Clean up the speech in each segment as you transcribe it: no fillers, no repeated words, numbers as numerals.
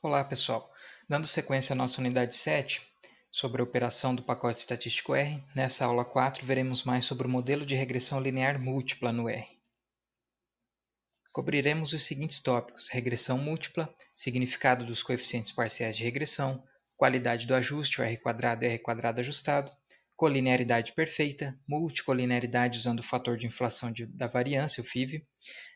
Olá pessoal, dando sequência à nossa unidade 7 sobre a operação do pacote estatístico R, nessa aula 4 veremos mais sobre o modelo de regressão linear múltipla no R. Cobriremos os seguintes tópicos: regressão múltipla, significado dos coeficientes parciais de regressão, qualidade do ajuste, o R² e R² ajustado, colinearidade perfeita, multicolinearidade usando o fator de inflação da variância, o FIV,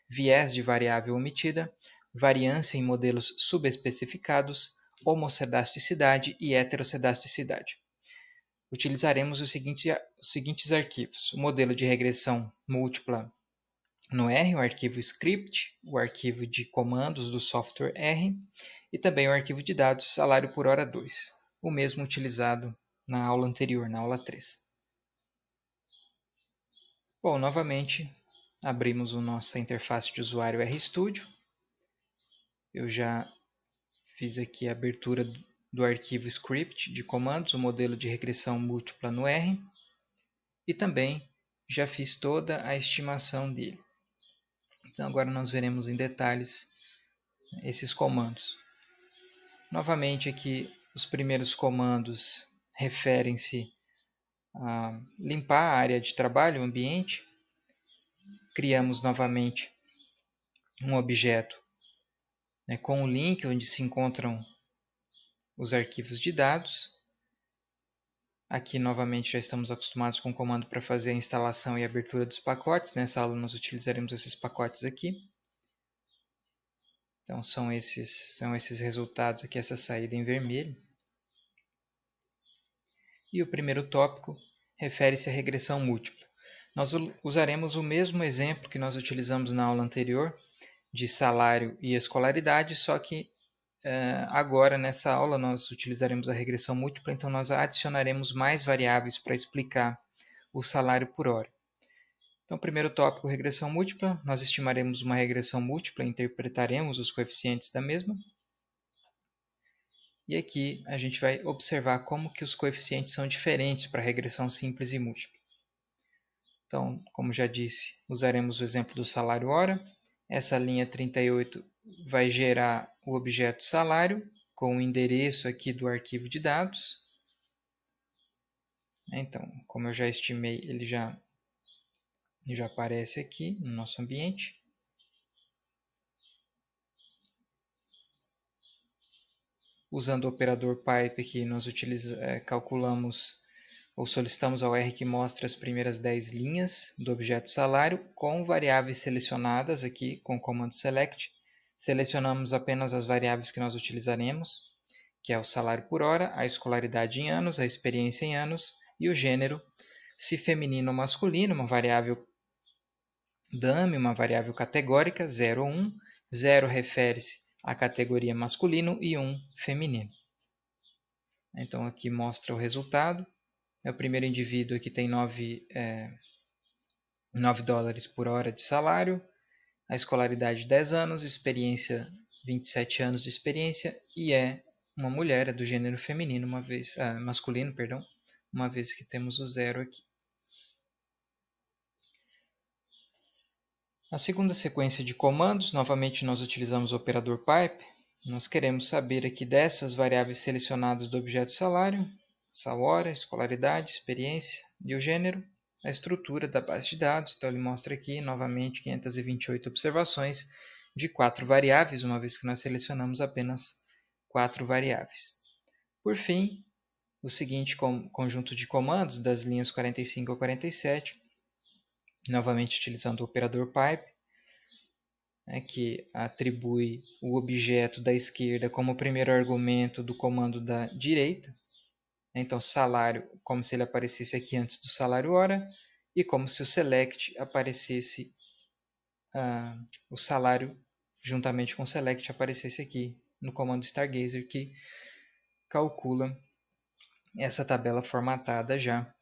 viés de variável omitida, variância em modelos subespecificados, homocedasticidade e heterocedasticidade. Utilizaremos os seguintes arquivos: o modelo de regressão múltipla no R, o arquivo script, o arquivo de comandos do software R e também o arquivo de dados salário por hora 2, o mesmo utilizado na aula anterior, na aula 3. Bom, novamente abrimos a nossa interface de usuário RStudio. Eu já fiz aqui a abertura do arquivo script de comandos, o modelo de regressão múltipla no R, e também já fiz toda a estimação dele. Então agora nós veremos em detalhes esses comandos. Novamente aqui os primeiros comandos referem-se a limpar a área de trabalho, o ambiente. Criamos novamente um objeto com o link onde se encontram os arquivos de dados. Aqui novamente já estamos acostumados com o comando para fazer a instalação e abertura dos pacotes. Nessa aula nós utilizaremos esses pacotes aqui. Então são esses resultados aqui, essa saída em vermelho. E o primeiro tópico refere-se à regressão múltipla. Nós usaremos o mesmo exemplo que nós utilizamos na aula anterior, de salário e escolaridade, só que agora nessa aula nós utilizaremos a regressão múltipla, então nós adicionaremos mais variáveis para explicar o salário por hora. Então, primeiro tópico, regressão múltipla. Nós estimaremos uma regressão múltipla e interpretaremos os coeficientes da mesma. E aqui a gente vai observar como que os coeficientes são diferentes para regressão simples e múltipla. Então, como já disse, usaremos o exemplo do salário hora. Essa linha 38 vai gerar o objeto salário com o endereço aqui do arquivo de dados. Então, como eu já estimei, ele já aparece aqui no nosso ambiente. Usando o operador pipe aqui, nós calculamos ou solicitamos ao R que mostre as primeiras 10 linhas do objeto salário com variáveis selecionadas aqui com o comando select. Selecionamos apenas as variáveis que nós utilizaremos, que é o salário por hora, a escolaridade em anos, a experiência em anos e o gênero, se feminino ou masculino, uma variável dummy, uma variável categórica, 0 ou 1. 0 refere-se à categoria masculino e 1 feminino. Então aqui mostra o resultado. O primeiro indivíduo aqui tem 9 dólares por hora de salário, a escolaridade 10 anos, experiência 27 anos de experiência e é uma mulher, é do gênero feminino, masculino, perdão, uma vez que temos o 0 aqui. A segunda sequência de comandos, novamente nós utilizamos o operador pipe. Nós queremos saber aqui dessas variáveis selecionadas do objeto salário, essa hora, escolaridade, experiência e o gênero, a estrutura da base de dados. Então ele mostra aqui novamente 528 observações de 4 variáveis, uma vez que nós selecionamos apenas 4 variáveis. Por fim, o seguinte conjunto de comandos das linhas 45 a 47, novamente utilizando o operador pipe, que atribui o objeto da esquerda como primeiro argumento do comando da direita. Então, salário, como se ele aparecesse aqui antes do salário hora, e como se o select aparecesse, o salário juntamente com o select aparecesse aqui no comando stargazer, que calcula essa tabela formatada já,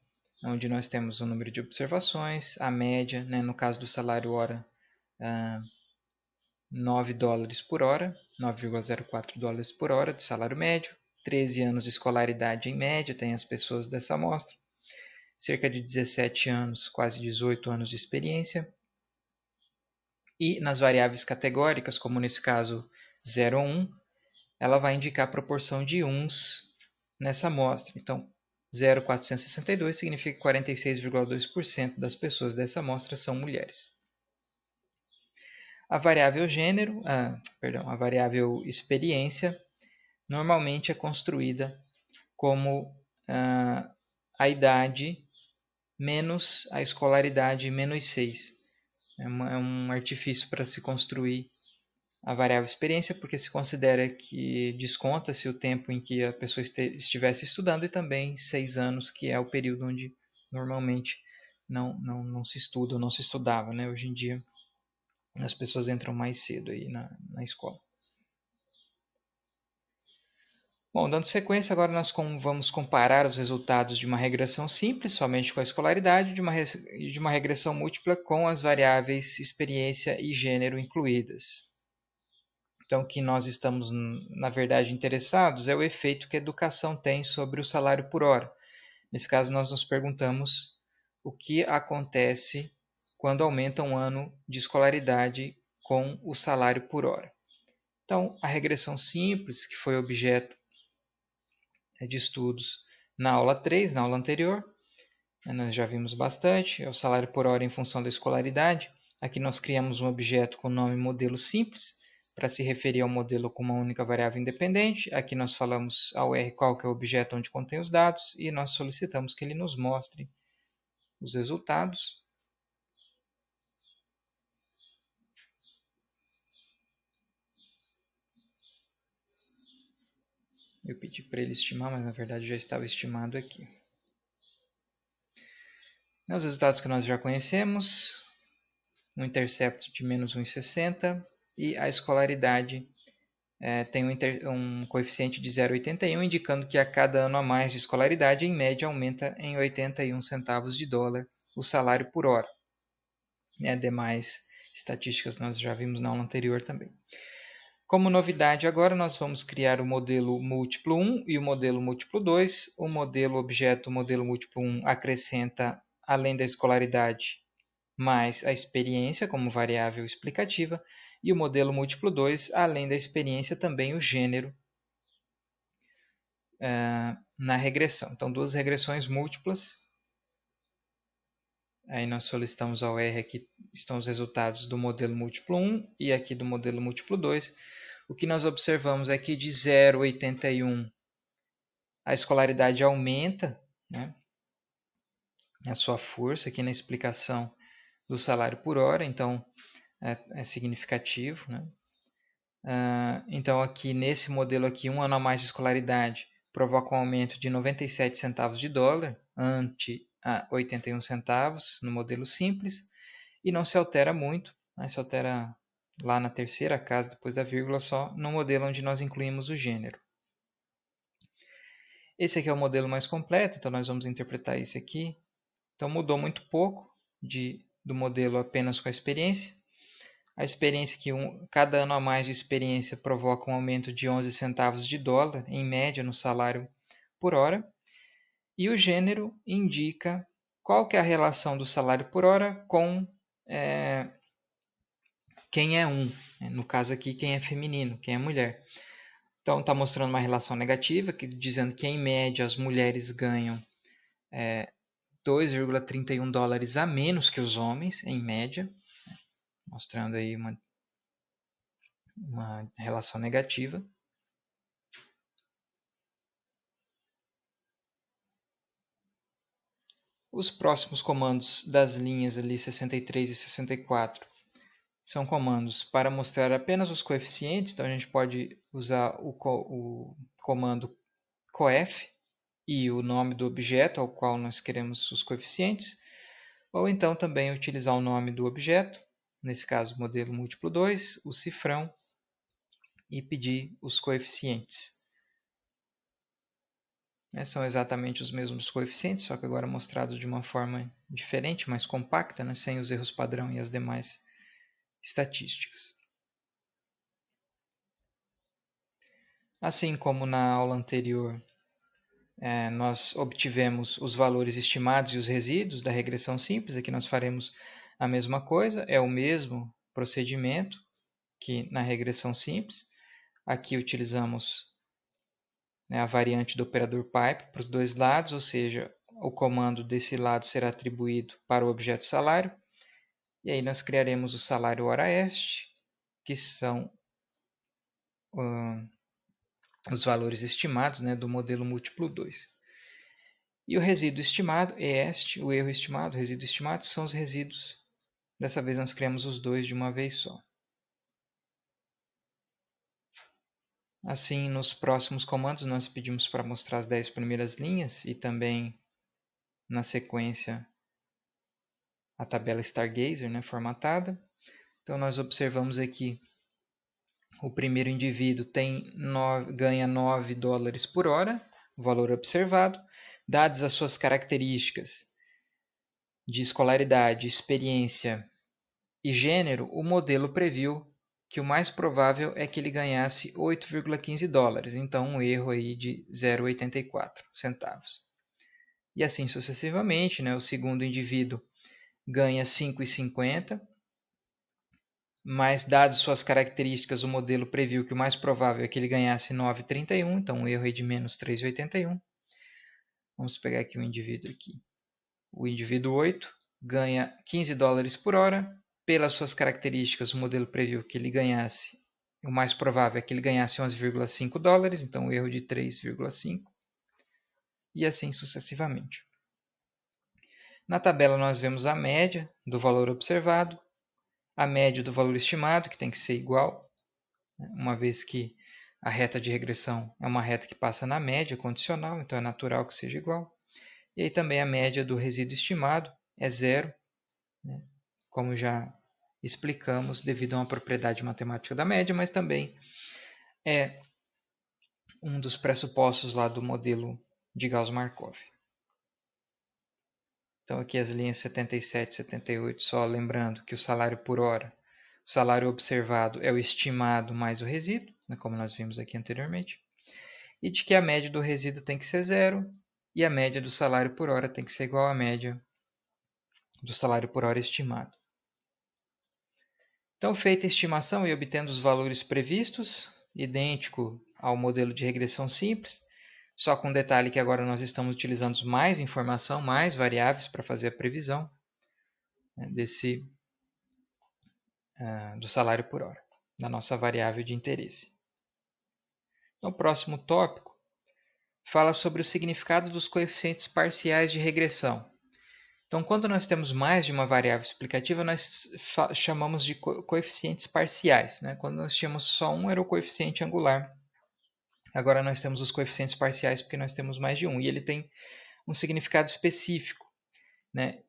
onde nós temos o número de observações, a média, no caso do salário hora, 9 dólares por hora, 9,04 dólares por hora de salário médio, 13 anos de escolaridade em média, tem as pessoas dessa amostra, cerca de 17 anos, quase 18 anos de experiência. E nas variáveis categóricas, como nesse caso 0 ou 1, ela vai indicar a proporção de uns nessa amostra. Então, 0,462 significa que 46,2% das pessoas dessa amostra são mulheres. A variável gênero, a variável experiência, normalmente é construída como a idade menos a escolaridade menos 6. É um artifício para se construir a variável experiência, porque se considera que desconta-se o tempo em que a pessoa estivesse estudando e também 6 anos, que é o período onde normalmente não se estuda ou não se estudava. Né? Hoje em dia as pessoas entram mais cedo aí na escola. Bom, dando sequência, agora nós vamos comparar os resultados de uma regressão simples, somente com a escolaridade, e de uma regressão múltipla com as variáveis experiência e gênero incluídas. Então, o que nós estamos, na verdade, interessados é o efeito que a educação tem sobre o salário por hora. Nesse caso, nós nos perguntamos o que acontece quando aumenta um ano de escolaridade com o salário por hora. Então, a regressão simples, que foi objeto de estudos na aula 3, na aula anterior, nós já vimos bastante, é o salário por hora em função da escolaridade. Aqui nós criamos um objeto com o nome modelo simples, para se referir ao modelo com uma única variável independente. Aqui nós falamos ao R qual que é o objeto onde contém os dados e nós solicitamos que ele nos mostre os resultados. Eu pedi para ele estimar, mas na verdade já estava estimado aqui. Os resultados que nós já conhecemos, um intercepto de menos 1,60 e a escolaridade tem um coeficiente de 0,81, indicando que a cada ano a mais de escolaridade, em média, aumenta em 81 centavos de dólar o salário por hora. Demais estatísticas nós já vimos na aula anterior também. Como novidade agora, nós vamos criar o modelo múltiplo 1 e o modelo múltiplo 2. O modelo objeto, o modelo múltiplo 1, acrescenta, além da escolaridade, mais a experiência como variável explicativa, e o modelo múltiplo 2, além da experiência, também o gênero na regressão. Então, duas regressões múltiplas. Aí nós solicitamos ao R, aqui estão os resultados do modelo múltiplo 1 e aqui do modelo múltiplo 2. O que nós observamos é que de 0,81 a escolaridade aumenta, né, a sua força aqui na explicação do salário por hora, então é significativo. Né? Então aqui nesse modelo aqui, um ano a mais de escolaridade provoca um aumento de 97 centavos de dólar ante a 81 centavos no modelo simples e não se altera muito, né? Se altera lá na terceira casa depois da vírgula só no modelo onde nós incluímos o gênero. Esse aqui é o modelo mais completo, então nós vamos interpretar esse aqui. Então mudou muito pouco do modelo apenas com a experiência. A experiência que cada ano a mais de experiência provoca um aumento de 11 centavos de dólar, em média, no salário por hora. E o gênero indica qual que é a relação do salário por hora com quem é no caso aqui, quem é feminino, quem é mulher. Então, está mostrando uma relação negativa, dizendo que, em média, as mulheres ganham 2,31 dólares a menos que os homens, em média, mostrando aí uma relação negativa. Os próximos comandos das linhas ali 63 e 64 são comandos para mostrar apenas os coeficientes, então a gente pode usar o comando coef e o nome do objeto ao qual nós queremos os coeficientes, ou então também utilizar o nome do objeto, nesse caso modelo múltiplo 2, o cifrão, e pedir os coeficientes. São exatamente os mesmos coeficientes, só que agora mostrados de uma forma diferente, mais compacta, né, sem os erros padrão e as demais estatísticas. Assim como na aula anterior, nós obtivemos os valores estimados e os resíduos da regressão simples, aqui nós faremos a mesma coisa, é o mesmo procedimento que na regressão simples. Aqui utilizamos, né, a variante do operador pipe para os dois lados, ou seja, o comando desse lado será atribuído para o objeto salário. E aí nós criaremos o salário hora-este, que são os valores estimados, né, do modelo múltiplo 2. E o resíduo estimado, EST, o erro estimado, o resíduo estimado, são os resíduos. Dessa vez nós criamos os dois de uma vez só. Assim, nos próximos comandos nós pedimos para mostrar as 10 primeiras linhas e também, na sequência, a tabela Stargazer, né, formatada. Então, nós observamos aqui o primeiro indivíduo ganha $9 por hora, o valor observado. Dadas as suas características de escolaridade, experiência e gênero, o modelo previu que o mais provável é que ele ganhasse $8,15, então um erro aí de 0,84 centavos. E assim sucessivamente, né? O segundo indivíduo ganha 5,50, mas dadas suas características, o modelo previu que o mais provável é que ele ganhasse 9,31, então um erro aí de menos 3,81. Vamos pegar aqui o indivíduo aqui. O indivíduo 8 ganha $15 por hora. Pelas suas características, o modelo previu que ele ganhasse, o mais provável é que ele ganhasse $11,5, então um erro de 3,5. E assim sucessivamente. Na tabela nós vemos a média do valor observado, a média do valor estimado, que tem que ser igual, uma vez que a reta de regressão é uma reta que passa na média condicional, então é natural que seja igual. E aí também a média do resíduo estimado é zero, né? Como já explicamos, devido a uma propriedade matemática da média, mas também é um dos pressupostos lá do modelo de Gauss-Markov. Então aqui as linhas 77 e 78, só lembrando que o salário por hora, o salário observado é o estimado mais o resíduo, né, como nós vimos aqui anteriormente, e de que a média do resíduo tem que ser zero e a média do salário por hora tem que ser igual à média do salário por hora estimado. Então, feita a estimação e obtendo os valores previstos, idêntico ao modelo de regressão simples, só com detalhe que agora nós estamos utilizando mais informação, mais variáveis para fazer a previsão, né, do salário por hora, da nossa variável de interesse. Então, o próximo tópico fala sobre o significado dos coeficientes parciais de regressão. Então, quando nós temos mais de uma variável explicativa, nós chamamos de coeficientes parciais, né? Quando nós tínhamos só um, era o coeficiente angular. Agora nós temos os coeficientes parciais porque nós temos mais de um. E ele tem um significado específico, né?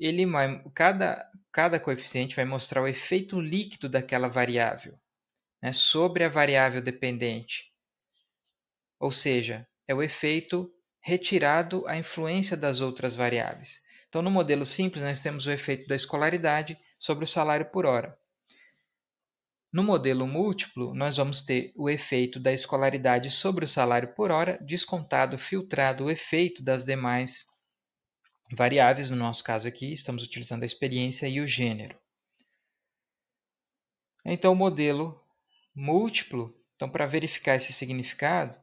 Cada coeficiente vai mostrar o efeito líquido daquela variável, né, sobre a variável dependente. Ou seja, é o efeito retirado à influência das outras variáveis. Então, no modelo simples, nós temos o efeito da escolaridade sobre o salário por hora. No modelo múltiplo, nós vamos ter o efeito da escolaridade sobre o salário por hora, descontado, filtrado o efeito das demais variáveis. No nosso caso aqui, estamos utilizando a experiência e o gênero. Então, o modelo múltiplo, então, para verificar esse significado,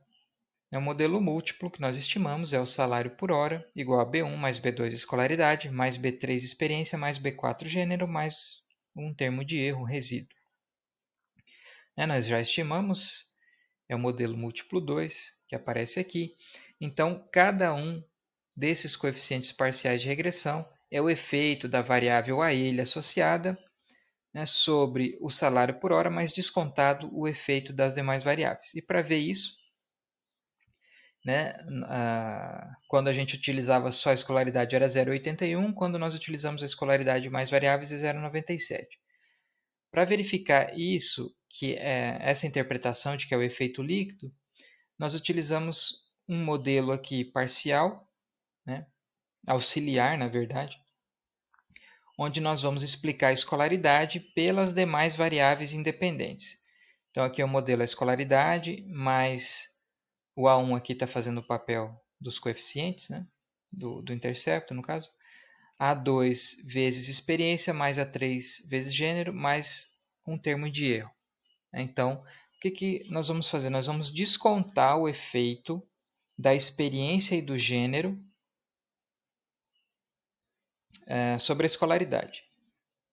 é um modelo múltiplo que nós estimamos, é o salário por hora, igual a B1 mais B2 escolaridade, mais B3 experiência, mais B4 gênero, mais um termo de erro, resíduo. Nós já estimamos, é o modelo múltiplo 2, que aparece aqui. Então, cada um desses coeficientes parciais de regressão é o efeito da variável a ele associada, né, sobre o salário por hora, mas descontado o efeito das demais variáveis. E para ver isso, né, quando a gente utilizava só a escolaridade era 0,81, quando nós utilizamos a escolaridade mais variáveis é 0,97. Para verificar isso, que é essa interpretação de que é o efeito líquido, nós utilizamos um modelo aqui parcial, né, auxiliar, na verdade, onde nós vamos explicar a escolaridade pelas demais variáveis independentes. Então, aqui é o modelo a escolaridade, mais o A1 aqui está fazendo o papel dos coeficientes, né, do intercepto, no caso. A2 vezes experiência, mais A3 vezes gênero, mais um termo de erro. Então, o que nós vamos fazer? Nós vamos descontar o efeito da experiência e do gênero sobre a escolaridade.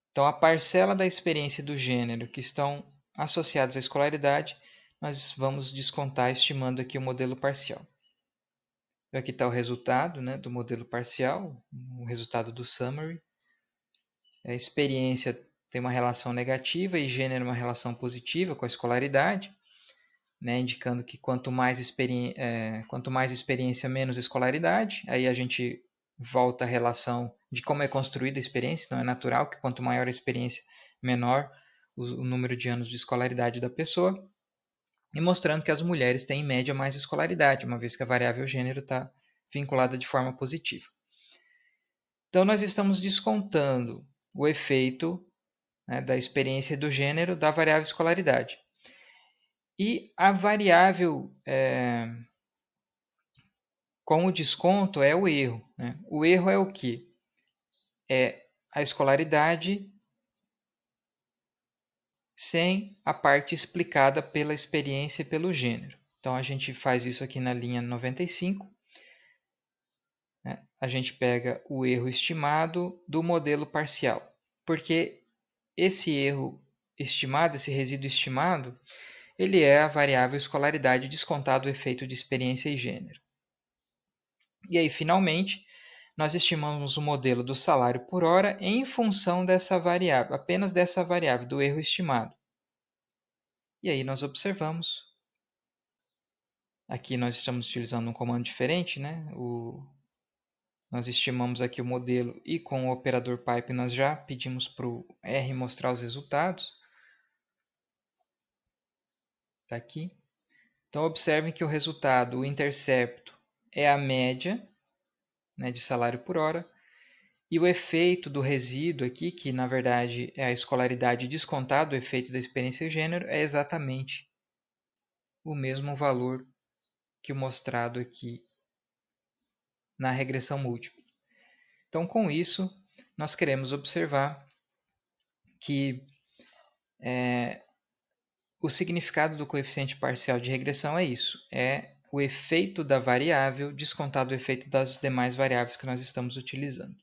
Então, a parcela da experiência e do gênero que estão associados à escolaridade, nós vamos descontar estimando aqui o modelo parcial. Aqui está o resultado, né, do modelo parcial, o resultado do summary. A experiência tem uma relação negativa e gênero uma relação positiva com a escolaridade, né, indicando que quanto mais experiência, menos escolaridade. Aí a gente volta à relação de como é construída a experiência. Então é natural que quanto maior a experiência, menor o número de anos de escolaridade da pessoa. E mostrando que as mulheres têm em média mais escolaridade, uma vez que a variável gênero está vinculada de forma positiva. Então nós estamos descontando o efeito, né, da experiência e do gênero da variável escolaridade. E a variável com o desconto é o erro, né? O erro é o quê? É a escolaridade sem a parte explicada pela experiência e pelo gênero. Então a gente faz isso aqui na linha 95. Né? A gente pega o erro estimado do modelo parcial, porque esse erro estimado, esse resíduo estimado, ele é a variável escolaridade descontado o efeito de experiência e gênero. E aí, finalmente, nós estimamos o modelo do salário por hora em função dessa variável, apenas dessa variável, do erro estimado. E aí nós observamos, aqui nós estamos utilizando um comando diferente, né? Nós estimamos aqui o modelo e com o operador pipe nós já pedimos para o R mostrar os resultados. Está aqui. Então observem que o resultado, o intercepto, é a média, né, de salário por hora. E o efeito do resíduo aqui, que na verdade é a escolaridade descontado do efeito da experiência e gênero, é exatamente o mesmo valor que o mostrado aqui na regressão múltipla. Então, com isso, nós queremos observar que o significado do coeficiente parcial de regressão é isso, é o efeito da variável descontado do efeito das demais variáveis que nós estamos utilizando.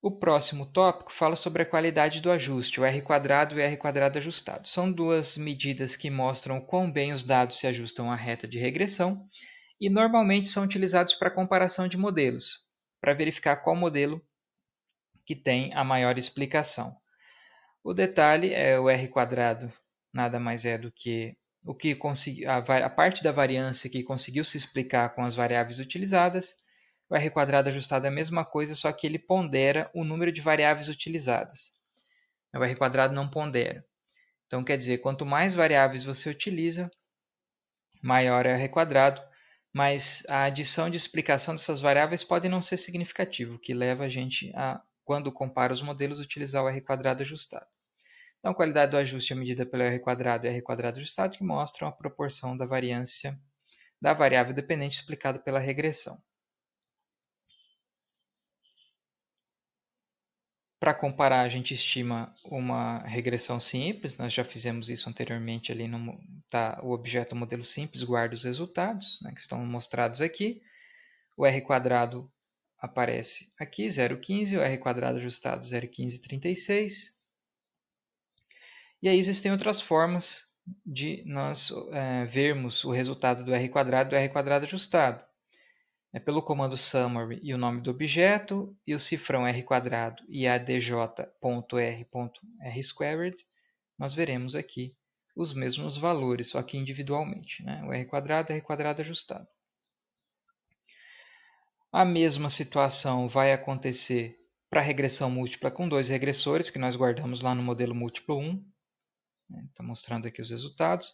O próximo tópico fala sobre a qualidade do ajuste, o R² e o R² ajustado. São duas medidas que mostram quão bem os dados se ajustam à reta de regressão e normalmente são utilizados para comparação de modelos, para verificar qual modelo que tem a maior explicação. O detalhe é o R² nada mais é do que a parte da variância que conseguiu se explicar com as variáveis utilizadas. O R² ajustado é a mesma coisa, só que ele pondera o número de variáveis utilizadas. O R² não pondera. Então, quer dizer, quanto mais variáveis você utiliza, maior é o R², mas a adição de explicação dessas variáveis pode não ser significativa, o que leva a gente a, quando compara os modelos, utilizar o R² ajustado. Então, a qualidade do ajuste é medida pelo R² e R² ajustado, que mostram a proporção da variância da variável dependente explicada pela regressão. Para comparar, a gente estima uma regressão simples, nós já fizemos isso anteriormente ali no o objeto modelo simples, guarda os resultados, né, que estão mostrados aqui. O R² aparece aqui, 0,15, o R² ajustado 0,1536. E aí existem outras formas de nós vermos o resultado do R² e do R² ajustado. É pelo comando summary e o nome do objeto, e o cifrão R² e adj.r.r², nós veremos aqui os mesmos valores, só que individualmente, né? O R² e R² ajustado. A mesma situação vai acontecer para a regressão múltipla com dois regressores, que nós guardamos lá no modelo múltiplo 1. Está mostrando aqui os resultados.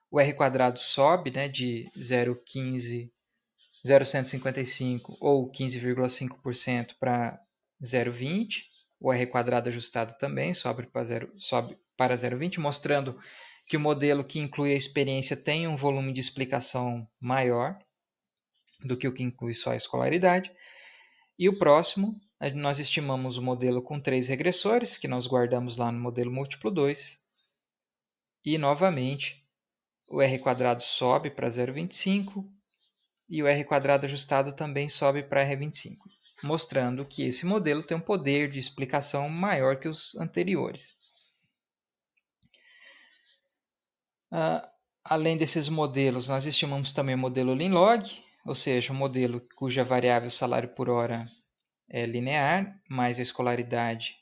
O R² sobe, né, de 0,155 ou 15,5% para 0,20. O R² ajustado também sobe para 0,20, mostrando que o modelo que inclui a experiência tem um volume de explicação maior do que o que inclui só a escolaridade. E o próximo, nós estimamos o modelo com 3 regressores, que nós guardamos lá no modelo múltiplo 2. E, novamente, o r² sobe para 0,25 e o r² ajustado também sobe para R25, mostrando que esse modelo tem um poder de explicação maior que os anteriores. Além desses modelos, nós estimamos também o modelo Lean-Log, ou seja, um modelo cuja variável salário por hora é linear, mas a escolaridade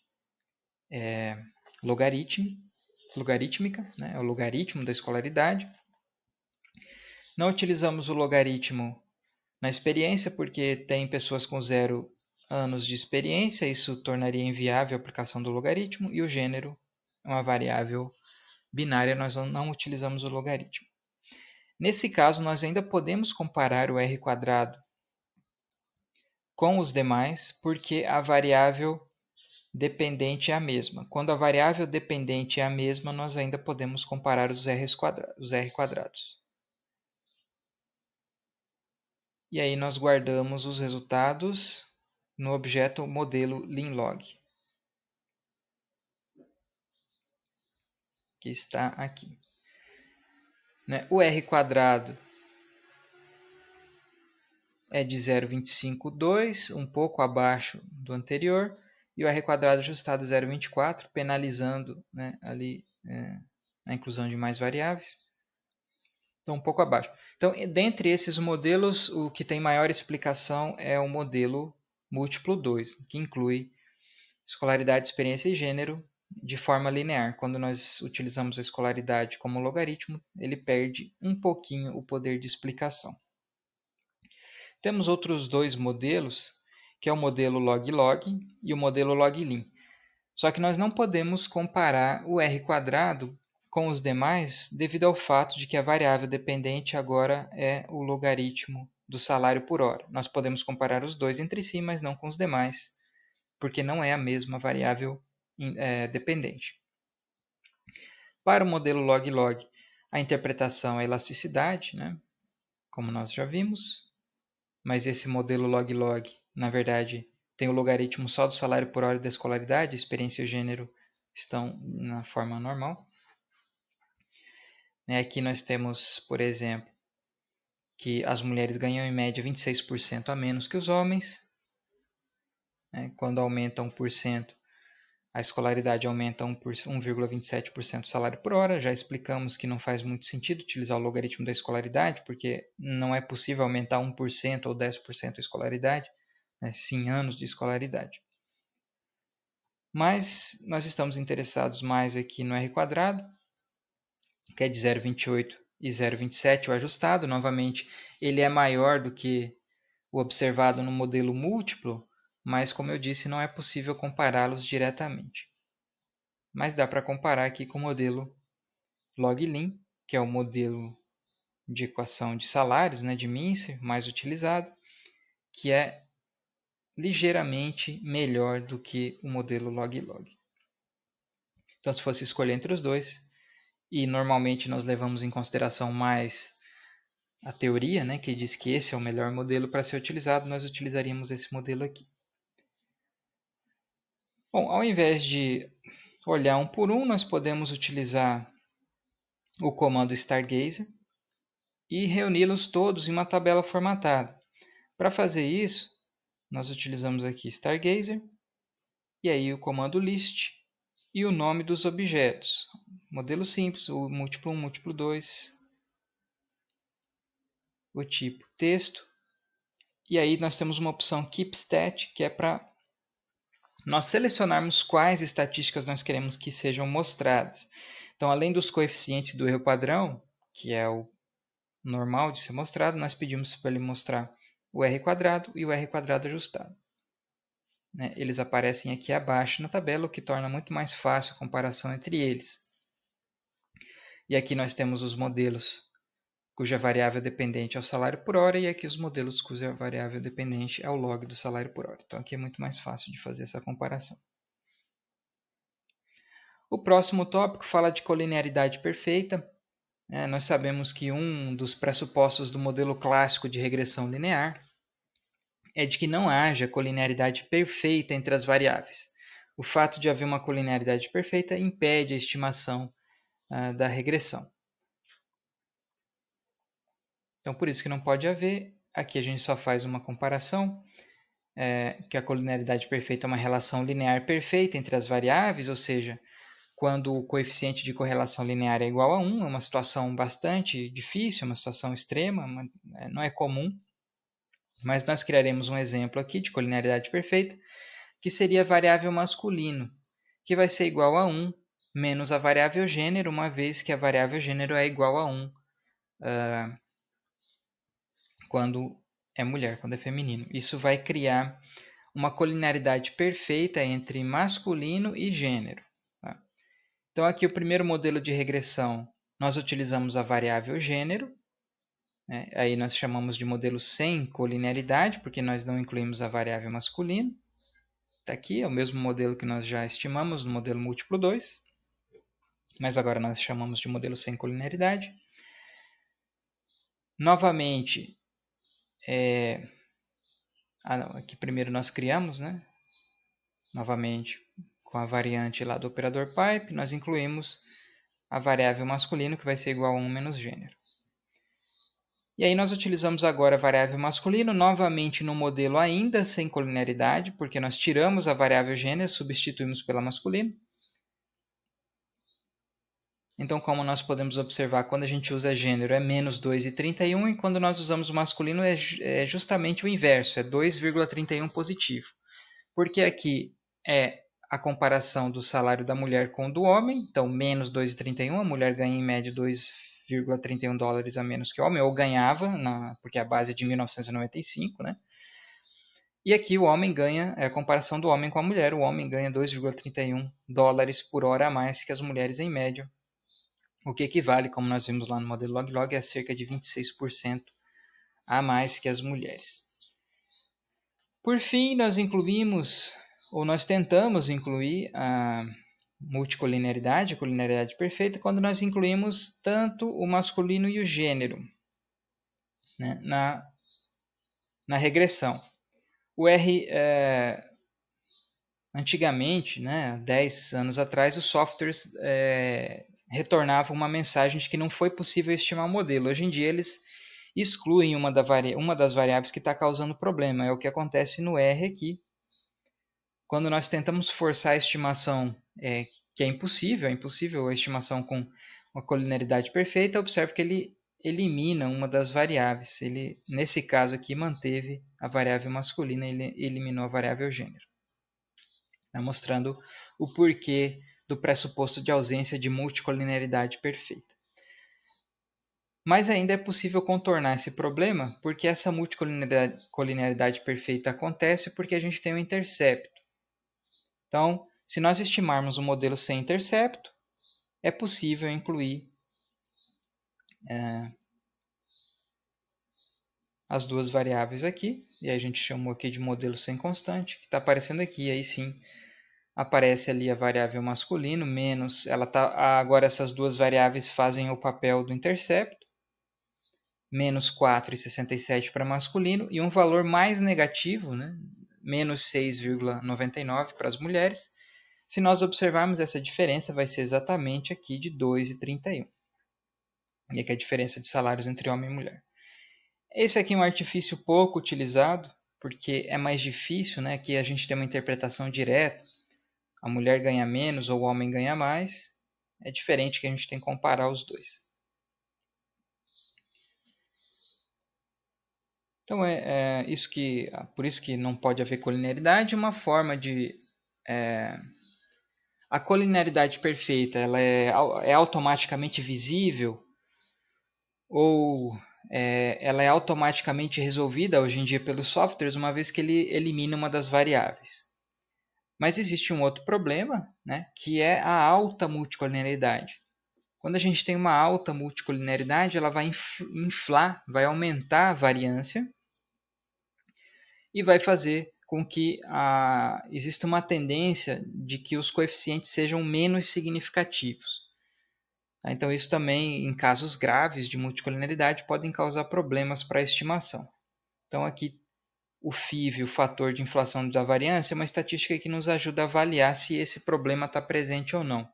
é logarítmica, né? É o logaritmo da escolaridade. Não utilizamos o logaritmo na experiência, porque tem pessoas com 0 anos de experiência, isso tornaria inviável a aplicação do logaritmo, e o gênero é uma variável binária, nós não utilizamos o logaritmo. Nesse caso, nós ainda podemos comparar o r² com os demais, porque a variável dependente é a mesma. Quando a variável dependente é a mesma, nós ainda podemos comparar os r². E aí nós guardamos os resultados no objeto modelo Lean-Log, que está aqui. O r² é de 0,252, um pouco abaixo do anterior, e o r² ajustado é 0,24, penalizando ali a inclusão de mais variáveis. Então, um pouco abaixo. Então, dentre esses modelos, o que tem maior explicação é o modelo múltiplo 2, que inclui escolaridade, experiência e gênero de forma linear. Quando nós utilizamos a escolaridade como logaritmo, ele perde um pouquinho o poder de explicação. Temos outros dois modelos, que é o modelo log-log e o modelo log-lean. Só que nós não podemos comparar o r² com os demais devido ao fato de que a variável dependente agora é o logaritmo do salário por hora. Nós podemos comparar os dois entre si, mas não com os demais, porque não é a mesma variável dependente. Para o modelo log-log, a interpretação é elasticidade, como nós já vimos, mas esse modelo log-log, na verdade, tem o logaritmo só do salário por hora e da escolaridade, experiência e gênero estão na forma normal. Aqui nós temos, por exemplo, que as mulheres ganham em média 26% a menos que os homens. Quando aumenta 1%, a escolaridade aumenta 1,27% do salário por hora. Já explicamos que não faz muito sentido utilizar o logaritmo da escolaridade, porque não é possível aumentar 1% ou 10% a escolaridade, se em anos de escolaridade. Mas nós estamos interessados mais aqui no r², que é de 0,28 e 0,27 o ajustado. Novamente, ele é maior do que o observado no modelo múltiplo, mas, como eu disse, não é possível compará-los diretamente. Mas dá para comparar aqui com o modelo log-lean, que é o modelo de equação de salários, de Mincer, mais utilizado, que é ligeiramente melhor do que o modelo log-log. Então, se fosse escolher entre os dois, e normalmente nós levamos em consideração mais a teoria, que diz que esse é o melhor modelo para ser utilizado, nós utilizaríamos esse modelo aqui. Bom, ao invés de olhar um por um, nós podemos utilizar o comando Stargazer e reuni-los todos em uma tabela formatada. Para fazer isso, nós utilizamos aqui Stargazer e aí o comando list e o nome dos objetos. Modelo simples, o múltiplo 1, múltiplo 2, o tipo texto. E aí nós temos uma opção Keep Stat, que é para nós selecionarmos quais estatísticas nós queremos que sejam mostradas. Então, além dos coeficientes do erro padrão, que é o normal de ser mostrado, nós pedimos para ele mostrar o r² e o r² ajustado. Eles aparecem aqui abaixo na tabela, o que torna muito mais fácil a comparação entre eles. E aqui nós temos os modelos cuja variável dependente é o salário por hora, e aqui os modelos cuja variável dependente é o log do salário por hora. Então aqui é muito mais fácil de fazer essa comparação. O próximo tópico fala de colinearidade perfeita. Nós sabemos que um dos pressupostos do modelo clássico de regressão linear é de que não haja colinearidade perfeita entre as variáveis. O fato de haver uma colinearidade perfeita impede a estimação da regressão. Então, por isso que não pode haver. Aqui a gente só faz uma comparação, que a colinearidade perfeita é uma relação linear perfeita entre as variáveis, ou seja, quando o coeficiente de correlação linear é igual a 1, é uma situação bastante difícil, uma situação extrema, não é comum. Mas nós criaremos um exemplo aqui de colinearidade perfeita, que seria a variável masculino, que vai ser igual a 1 menos a variável gênero, uma vez que a variável gênero é igual a 1 quando é mulher, quando é feminino. Isso vai criar uma colinearidade perfeita entre masculino e gênero. Tá? Então, aqui o primeiro modelo de regressão, nós utilizamos a variável gênero. Aí nós chamamos de modelo sem colinearidade, porque nós não incluímos a variável masculino. Está aqui, é o mesmo modelo que nós já estimamos no modelo múltiplo 2. Mas agora nós chamamos de modelo sem colinearidade. Novamente, aqui primeiro nós criamos, novamente, com a variante lá do operador pipe, nós incluímos a variável masculino, que vai ser igual a 1 menos gênero. E aí nós utilizamos agora a variável masculino, novamente no modelo ainda sem colinearidade, porque nós tiramos a variável gênero, substituímos pela masculino. Então, como nós podemos observar, quando a gente usa gênero é menos 2,31 e quando nós usamos o masculino é justamente o inverso, é 2,31 positivo. Porque aqui é a comparação do salário da mulher com o do homem, então menos 2,31, a mulher ganha em média 2,31 dólares a menos que o homem, ou ganhava, porque a base é de 1995, né? E aqui o homem ganha, é a comparação do homem com a mulher, o homem ganha 2,31 dólares por hora a mais que as mulheres em média. O que equivale, como nós vimos lá no modelo log-log, a cerca de 26% a mais que as mulheres. Por fim, nós incluímos, ou nós tentamos incluir a multicolinearidade, a colinearidade perfeita, quando nós incluímos tanto o masculino e o gênero, né, na regressão. O R, antigamente, há 10 anos atrás, os softwares retornava uma mensagem de que não foi possível estimar o modelo. Hoje em dia eles excluem uma das variáveis que está causando problema. É o que acontece no R aqui. Quando nós tentamos forçar a estimação, que é impossível a estimação com uma colinearidade perfeita, observe que ele elimina uma das variáveis. Ele, nesse caso aqui, manteve a variável masculina e ele eliminou a variável gênero. Tá mostrando o porquê do pressuposto de ausência de multicolinearidade perfeita. Mas ainda é possível contornar esse problema, porque essa multicolinearidade perfeita acontece porque a gente tem um intercepto. Então, se nós estimarmos um modelo sem intercepto, é possível incluir as duas variáveis aqui, e a gente chamou aqui de modelo sem constante, que está aparecendo aqui, aí sim aparece ali a variável masculino, menos, agora essas duas variáveis fazem o papel do intercepto, menos 4,67 para masculino, e um valor mais negativo, menos 6,99 para as mulheres. Se nós observarmos essa diferença, vai ser exatamente aqui de 2,31. E aqui é a diferença de salários entre homem e mulher. Esse aqui é um artifício pouco utilizado, porque é mais difícil, aqui a gente tem uma interpretação direta, a mulher ganha menos ou o homem ganha mais, é diferente que a gente tem que comparar os dois. Então, por isso que não pode haver colinearidade. Uma forma de... a colinearidade perfeita ela é automaticamente visível ou ela é automaticamente resolvida hoje em dia pelos softwares, uma vez que ele elimina uma das variáveis. Mas existe um outro problema, que é a alta multicolinearidade. Quando a gente tem uma alta multicolinearidade, ela vai inflar, vai aumentar a variância e vai fazer com que exista uma tendência de que os coeficientes sejam menos significativos. Então, isso também, em casos graves de multicolinearidade, podem causar problemas para a estimação. Então, aqui o FIV, o fator de inflação da variância, é uma estatística que nos ajuda a avaliar se esse problema está presente ou não.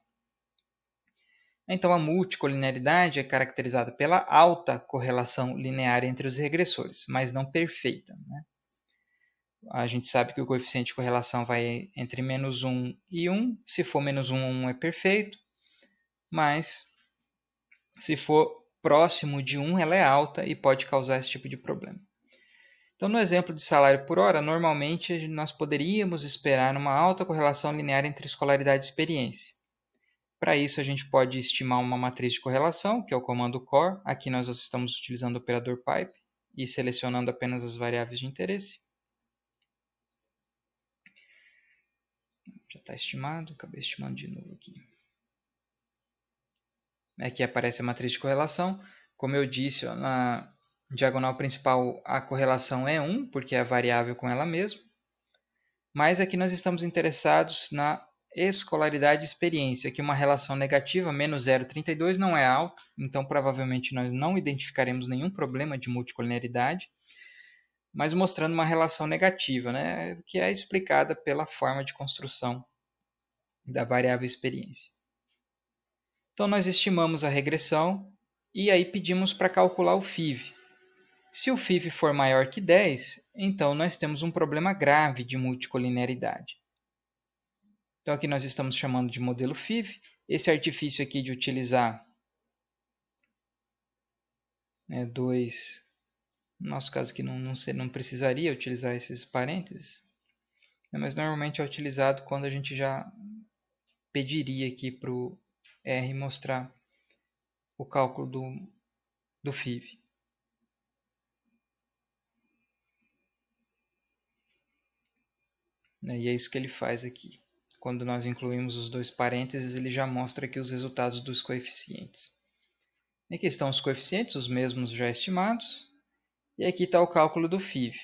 Então, a multicolinearidade é caracterizada pela alta correlação linear entre os regressores, mas não perfeita, né? A gente sabe que o coeficiente de correlação vai entre -1 e 1. Se for -1, 1 é perfeito, mas se for próximo de 1, ela é alta e pode causar esse tipo de problema. Então, no exemplo de salário por hora, normalmente nós poderíamos esperar uma alta correlação linear entre escolaridade e experiência. Para isso, a gente pode estimar uma matriz de correlação, que é o comando COR. Aqui nós estamos utilizando o operador pipe e selecionando apenas as variáveis de interesse. Já está estimado, acabei estimando de novo aqui. Aqui aparece a matriz de correlação. Como eu disse, ó, na diagonal principal a correlação é 1, porque é a variável com ela mesma. Mas aqui nós estamos interessados na escolaridade e experiência. Aqui uma relação negativa, menos 0,32, não é alta. Então provavelmente nós não identificaremos nenhum problema de multicolinearidade. Mas mostrando uma relação negativa, né, que é explicada pela forma de construção da variável experiência. Então, nós estimamos a regressão e aí pedimos para calcular o FIV. Se o FIV for maior que 10, então nós temos um problema grave de multicolinearidade. Então, aqui nós estamos chamando de modelo FIV. Esse artifício aqui de utilizar dois... No nosso caso aqui não precisaria utilizar esses parênteses, mas normalmente é utilizado quando a gente já pediria aqui para o R mostrar o cálculo do FIV. E é isso que ele faz aqui. Quando nós incluímos os dois parênteses, ele já mostra aqui os resultados dos coeficientes. Aqui estão os coeficientes, os mesmos já estimados. E aqui está o cálculo do FIV.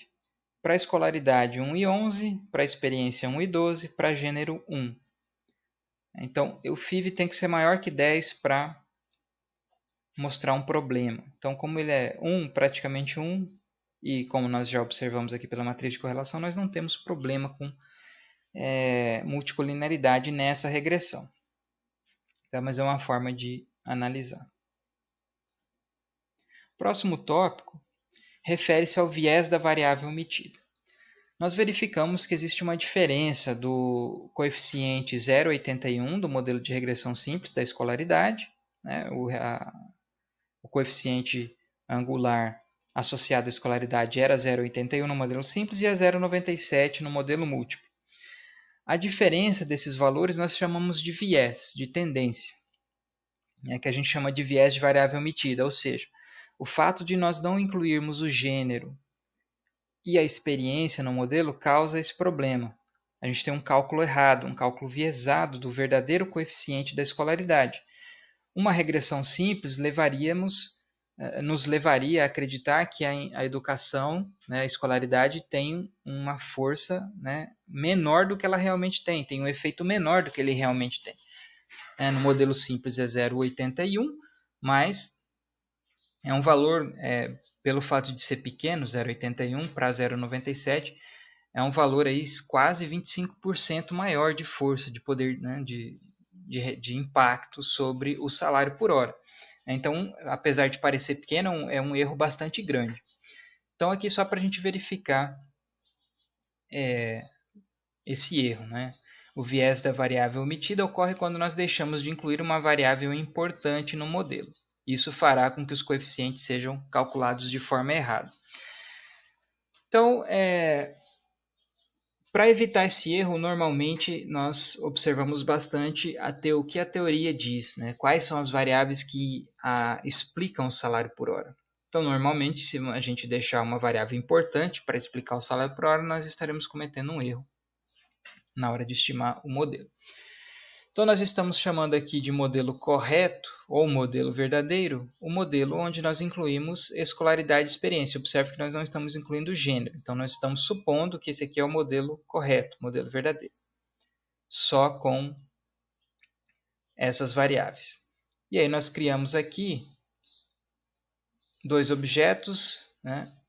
Para a escolaridade 1 e 11, para a experiência 1 e 12, para gênero 1. Então, o FIV tem que ser maior que 10 para mostrar um problema. Então, como ele é 1, praticamente 1, e como nós já observamos aqui pela matriz de correlação, nós não temos problema com multicolinearidade nessa regressão. Tá? Mas é uma forma de analisar. Próximo tópico refere-se ao viés da variável omitida. Nós verificamos que existe uma diferença do coeficiente 0,81 do modelo de regressão simples da escolaridade, né? O coeficiente angular associado à escolaridade era 0,81 no modelo simples e a 0,97 no modelo múltiplo. A diferença desses valores nós chamamos de viés, de tendência, que a gente chama de viés de variável omitida, ou seja, o fato de nós não incluirmos o gênero e a experiência no modelo causa esse problema. A gente tem um cálculo errado, um cálculo viesado do verdadeiro coeficiente da escolaridade. Uma regressão simples nos levaria a acreditar que a educação, a escolaridade tem uma força menor do que ela realmente tem um efeito menor do que ele realmente tem. No modelo simples é 0,81, mas é um valor, pelo fato de ser pequeno, 0,81 para 0,97, é um valor aí quase 25% maior de força, de poder, de impacto sobre o salário por hora. Então, apesar de parecer pequeno, é um erro bastante grande. Então, aqui só para a gente verificar esse erro. O viés da variável omitida ocorre quando nós deixamos de incluir uma variável importante no modelo. Isso fará com que os coeficientes sejam calculados de forma errada. Então, para evitar esse erro, normalmente nós observamos bastante o que a teoria diz, quais são as variáveis que explicam o salário por hora. Então, normalmente, se a gente deixar uma variável importante para explicar o salário por hora, nós estaremos cometendo um erro na hora de estimar o modelo. Então, nós estamos chamando aqui de modelo correto ou modelo verdadeiro o modelo onde nós incluímos escolaridade e experiência. Observe que nós não estamos incluindo gênero. Então, nós estamos supondo que esse aqui é o modelo correto, modelo verdadeiro. Só com essas variáveis. E aí, nós criamos aqui dois objetos,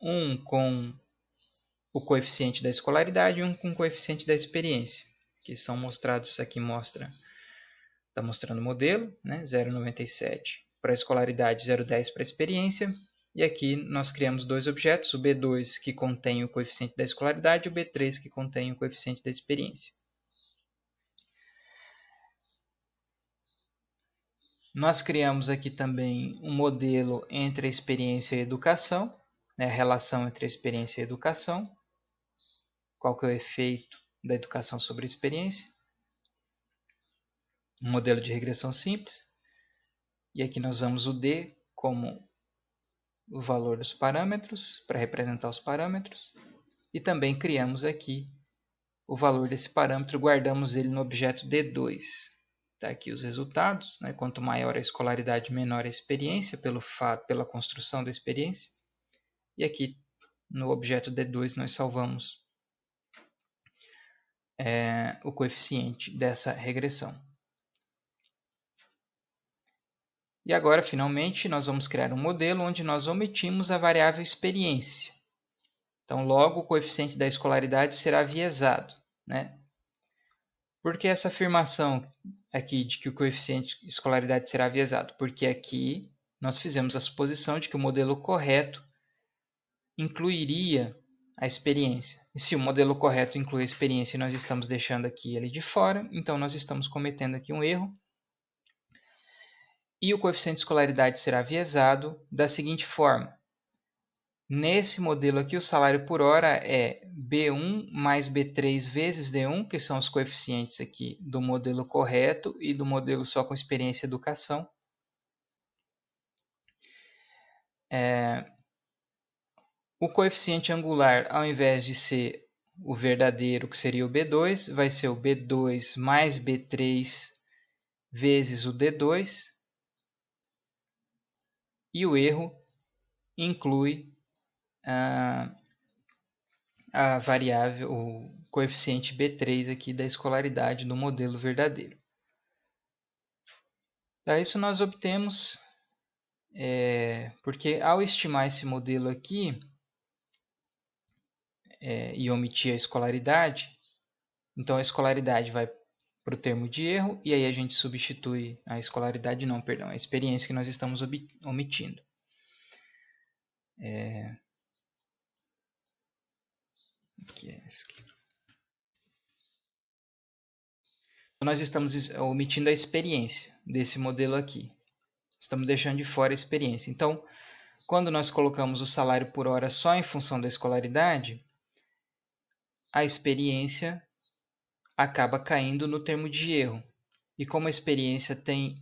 um com o coeficiente da escolaridade e um com o coeficiente da experiência, que são mostrados aqui, mostra está mostrando o modelo, né? 0,97 para a escolaridade, 0,10 para a experiência. E aqui nós criamos dois objetos, o B2 que contém o coeficiente da escolaridade e o B3 que contém o coeficiente da experiência. Nós criamos aqui também um modelo entre a experiência e a educação, né? A relação entre a experiência e a educação. Qual que é o efeito da educação sobre a experiência? Um modelo de regressão simples. E aqui nós usamos o D como o valor dos parâmetros, para representar os parâmetros. E também criamos aqui o valor desse parâmetro, guardamos ele no objeto D2. Está aqui os resultados, né? Quanto maior a escolaridade, menor a experiência, pela construção da experiência. E aqui no objeto D2 nós salvamos o coeficiente dessa regressão. E agora, finalmente, nós vamos criar um modelo onde nós omitimos a variável experiência. Então, logo, o coeficiente da escolaridade será viesado, né? Por que essa afirmação aqui de que o coeficiente de escolaridade será viesado? Porque aqui nós fizemos a suposição de que o modelo correto incluiria a experiência. E se o modelo correto inclui a experiência e nós estamos deixando aqui ele de fora, então nós estamos cometendo aqui um erro. E o coeficiente de escolaridade será viesado da seguinte forma. Nesse modelo aqui, o salário por hora é B1 mais B3 vezes D1, que são os coeficientes aqui do modelo correto e do modelo só com experiência e educação. O coeficiente angular, ao invés de ser o verdadeiro, que seria o B2, vai ser o B2 mais B3 vezes o D2. E o erro inclui a variável, o coeficiente B3 aqui da escolaridade do modelo verdadeiro. Daí isso nós obtemos, porque ao estimar esse modelo aqui e omitir a escolaridade, então a escolaridade vai para o termo de erro e aí a gente substitui a escolaridade, não, perdão, a experiência que nós estamos omitindo. Aqui é esse aqui. Nós estamos omitindo a experiência desse modelo aqui. Estamos deixando de fora a experiência. Então, quando nós colocamos o salário por hora só em função da escolaridade, a experiência acaba caindo no termo de erro. E como a experiência tem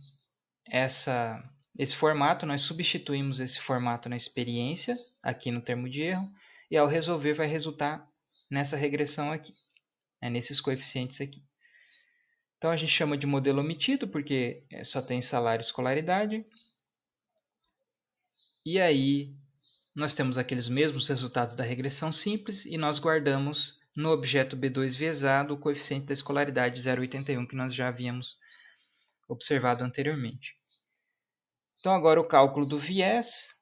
esse formato, nós substituímos esse formato na experiência, aqui no termo de erro, e ao resolver vai resultar nessa regressão aqui, nesses coeficientes aqui. Então a gente chama de modelo omitido porque só tem salário e escolaridade. E aí nós temos aqueles mesmos resultados da regressão simples e nós guardamos no objeto B2 viesado o coeficiente da escolaridade 0,81 que nós já havíamos observado anteriormente. Então agora o cálculo do viés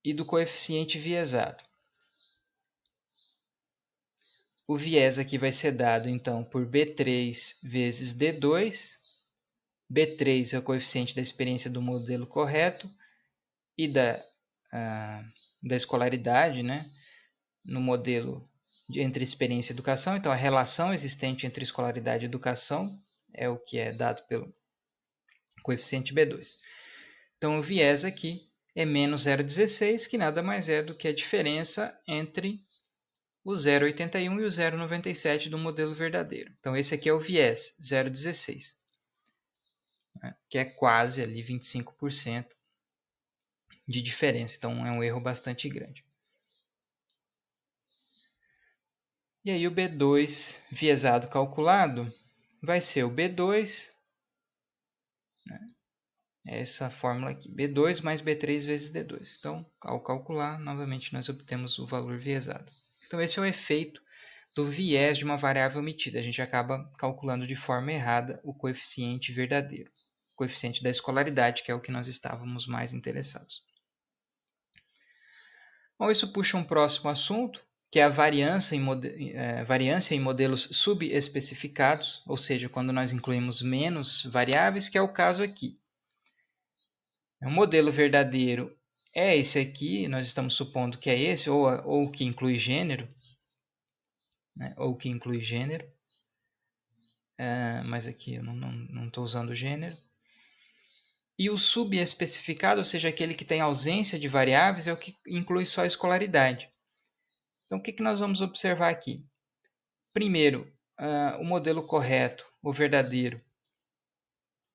e do coeficiente viesado. O viés aqui vai ser dado então por B3 vezes D2. B3 é o coeficiente da experiência do modelo correto e da escolaridade, né, no modelo entre experiência e educação. Então a relação existente entre escolaridade e educação é o que é dado pelo coeficiente B2. Então o viés aqui é menos 0,16, que nada mais é do que a diferença entre o 0,81 e o 0,97 do modelo verdadeiro. Então esse aqui é o viés, 0,16, que é quase ali 25% de diferença. Então é um erro bastante grande. E aí o B2 viesado calculado vai ser o B2, essa fórmula aqui, B2 mais B3 vezes D2. Então, ao calcular, novamente nós obtemos o valor viesado. Então esse é o efeito do viés de uma variável omitida. A gente acaba calculando de forma errada o coeficiente verdadeiro, o coeficiente da escolaridade, que é o que nós estávamos mais interessados. Bom, isso puxa um próximo assunto, que é a variância em modelos subespecificados, ou seja, quando nós incluímos menos variáveis, que é o caso aqui. O modelo verdadeiro é esse aqui, nós estamos supondo que é esse, ou que inclui gênero, né? Ou que inclui gênero, mas aqui eu não estou usando gênero. E o subespecificado, ou seja, aquele que tem ausência de variáveis, é o que inclui só a escolaridade. Então, o que nós vamos observar aqui? Primeiro, o modelo correto, o verdadeiro,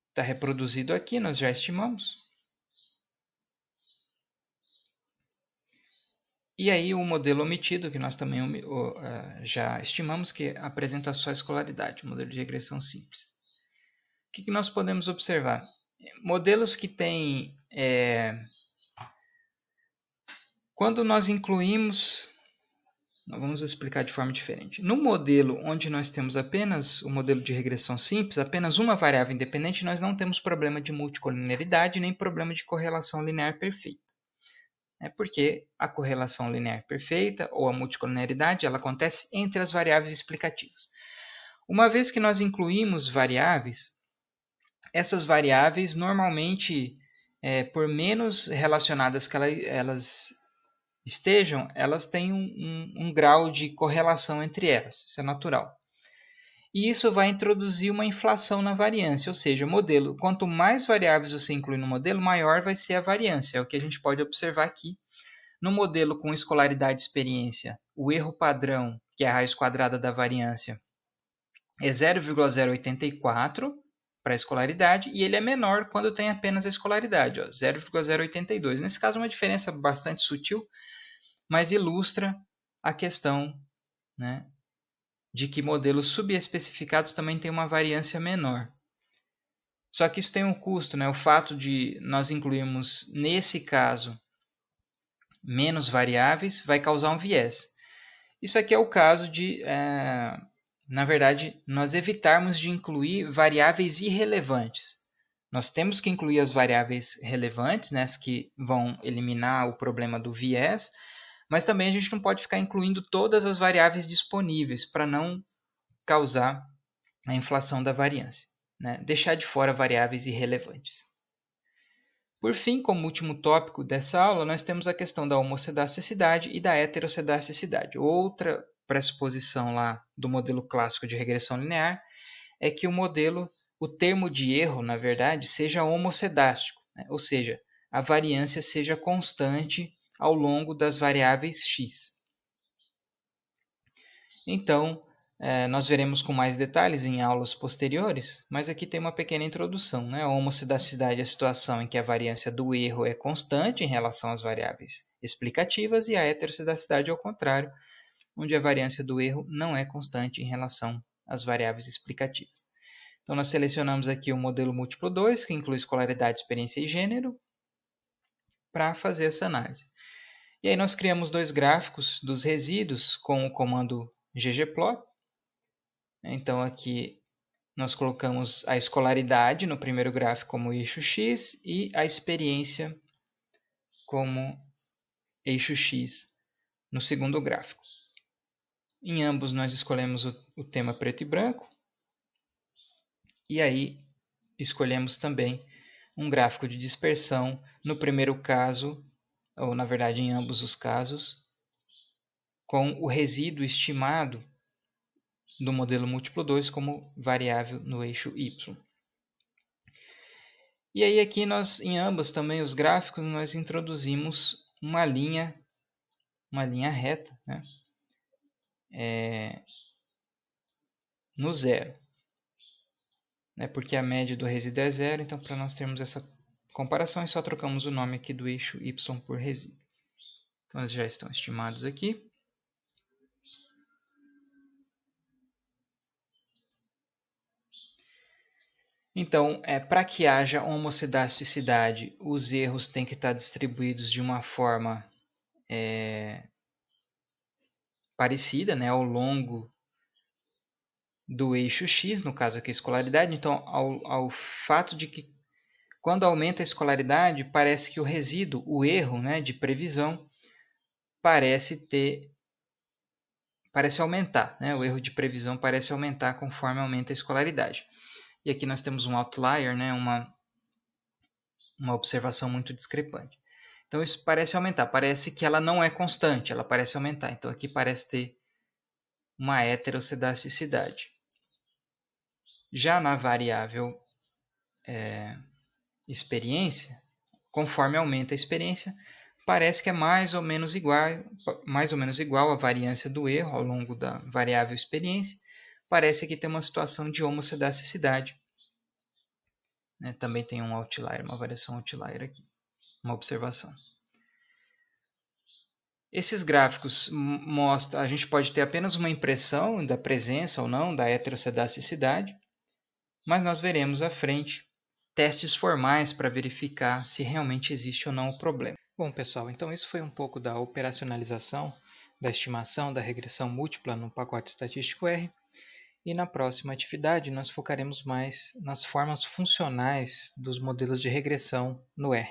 está reproduzido aqui, nós já estimamos. E aí o modelo omitido, que nós também já estimamos, que apresenta só a escolaridade, o modelo de regressão simples. O que nós podemos observar? Modelos que têm... quando nós incluímos... Vamos explicar de forma diferente. No modelo onde nós temos apenas o modelo de regressão simples, apenas uma variável independente, nós não temos problema de multicolinearidade nem problema de correlação linear perfeita. Porque a correlação linear perfeita ou a multicolinearidade ela acontece entre as variáveis explicativas. Uma vez que nós incluímos variáveis, essas variáveis normalmente, por menos relacionadas que elas estejam, elas têm um grau de correlação entre elas, isso é natural. E isso vai introduzir uma inflação na variância, ou seja, modelo, quanto mais variáveis você inclui no modelo, maior vai ser a variância, é o que a gente pode observar aqui. No modelo com escolaridade e experiência, o erro padrão, que é a raiz quadrada da variância, é 0,084 para a escolaridade, e ele é menor quando tem apenas a escolaridade, 0,082. Nesse caso, uma diferença bastante sutil, mas ilustra a questão, né, de que modelos subespecificados também têm uma variância menor. Só que isso tem um custo, né? O fato de nós incluirmos, nesse caso, menos variáveis vai causar um viés. Isso aqui é o caso de, na verdade, nós evitarmos de incluir variáveis irrelevantes. Nós temos que incluir as variáveis relevantes, né, as que vão eliminar o problema do viés, mas também a gente não pode ficar incluindo todas as variáveis disponíveis para não causar a inflação da variância, né? Deixar de fora variáveis irrelevantes. Por fim, como último tópico dessa aula, nós temos a questão da homocedasticidade e da heterocedasticidade. Outra pressuposição lá do modelo clássico de regressão linear é que o termo de erro, na verdade, seja homocedástico, né? Ou seja, a variância seja constante ao longo das variáveis x. Então, nós veremos com mais detalhes em aulas posteriores, mas aqui tem uma pequena introdução, né? A homocedasticidade é a situação em que a variância do erro é constante em relação às variáveis explicativas, e a heterocedasticidade é o contrário, onde a variância do erro não é constante em relação às variáveis explicativas. Então, nós selecionamos aqui o modelo múltiplo 2, que inclui escolaridade, experiência e gênero, para fazer essa análise. E aí nós criamos dois gráficos dos resíduos com o comando ggplot. Então aqui nós colocamos a escolaridade no primeiro gráfico como eixo x e a experiência como eixo x no segundo gráfico. Em ambos nós escolhemos o tema preto e branco. E aí escolhemos também um gráfico de dispersão no primeiro caso, ou na verdade em ambos os casos, com o resíduo estimado do modelo múltiplo 2 como variável no eixo y. E aí aqui nós, em ambos também os gráficos, nós introduzimos uma linha reta, né? No zero. Né? Porque a média do resíduo é zero, então para nós termos essa comparação, só trocamos o nome aqui do eixo y por resíduo. Então eles já estão estimados aqui. Então, para que haja homocedasticidade, os erros têm que estar distribuídos de uma forma parecida, né, ao longo do eixo x, no caso aqui a escolaridade. Então, ao fato de que quando aumenta a escolaridade, parece que o resíduo, o erro, né, de previsão, parece ter parece aumentar, né? O erro de previsão parece aumentar conforme aumenta a escolaridade. E aqui nós temos um outlier, né? Uma observação muito discrepante. Então isso parece aumentar, parece que ela não é constante, ela parece aumentar. Então aqui parece ter uma heterossedasticidade. Já na variável experiência, conforme aumenta a experiência, parece que é mais ou menos igual a variância do erro ao longo da variável experiência. Parece que tem uma situação de homossedasticidade. Né? Também tem um outlier, uma variação outlier aqui, uma observação. Esses gráficos mostram, a gente pode ter apenas uma impressão da presença ou não da heterossedasticidade, mas nós veremos à frente testes formais para verificar se realmente existe ou não o problema. Bom, pessoal, então isso foi um pouco da operacionalização da estimação da regressão múltipla no pacote estatístico R. E na próxima atividade nós focaremos mais nas formas funcionais dos modelos de regressão no R.